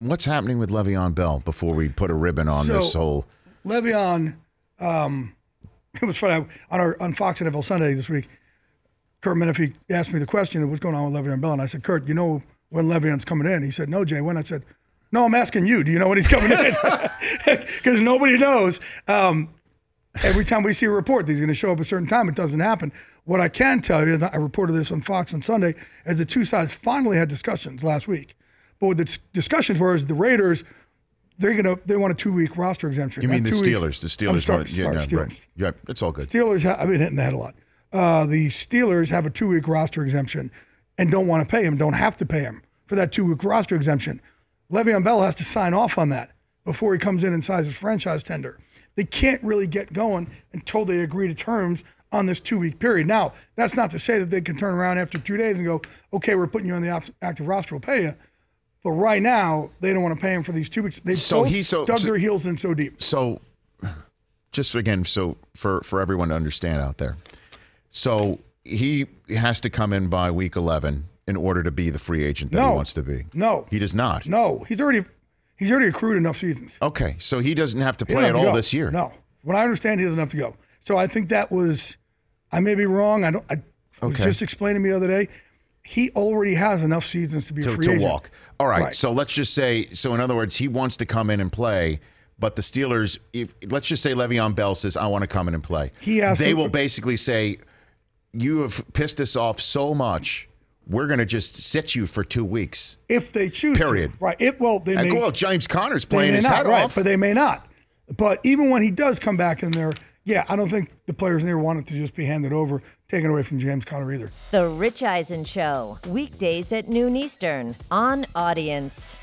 What's happening with Le'Veon Bell before we put a ribbon on this whole? Le'Veon, it was funny on Fox NFL Sunday this week. Kurt Menefee asked me the question of what's going on with Le'Veon Bell, and I said, Kurt, you know when Le'Veon's coming in? He said, no, Jay, when? I said, no, I'm asking you. Do you know when he's coming in? Because nobody knows. Every time we see a report that he's going to show up at a certain time, it doesn't happen. What I can tell you, and I reported this on Fox on Sunday, is the two sides finally had discussions last week. But what the discussions were is the Raiders, they want a 2-week roster exemption. You mean the Steelers? The Steelers want Steelers. Right. Yeah, it's all good. Steelers, I've been hitting the head a lot. The Steelers have a 2-week roster exemption and don't want to pay him, don't have to pay him for that 2-week roster exemption. Le'Veon Bell has to sign off on that before he comes in and signs his franchise tender. They can't really get going until they agree to terms on this 2-week period. Now, that's not to say that they can turn around after 2 days and go, okay, we're putting you on the active roster, we'll pay you. But right now, they don't want to pay him for these 2 weeks. They've dug their heels in so deep. So, just again, for everyone to understand out there, so he has to come in by week 11 in order to be the free agent that he wants to be. No, he does not. No, he's already accrued enough seasons. Okay, so he doesn't have to play at all this year. No, when I understand, he doesn't have to go. So I think that was, I may be wrong. I was just explaining to me the other day. He already has enough seasons to be a free agent. To walk. All right, so let's just say, so in other words, he wants to come in and play, but the Steelers, let's just say Le'Veon Bell says, I want to come in and play. They will basically say, you have pissed us off so much, we're going to just sit you for 2 weeks. If they choose to. Right. James Conner's playing his head off. But they may not. But even when he does come back in there, I don't think the players in there want it to just be handed over, taken away from James Conner either. The Rich Eisen Show, weekdays at noon Eastern on Audience.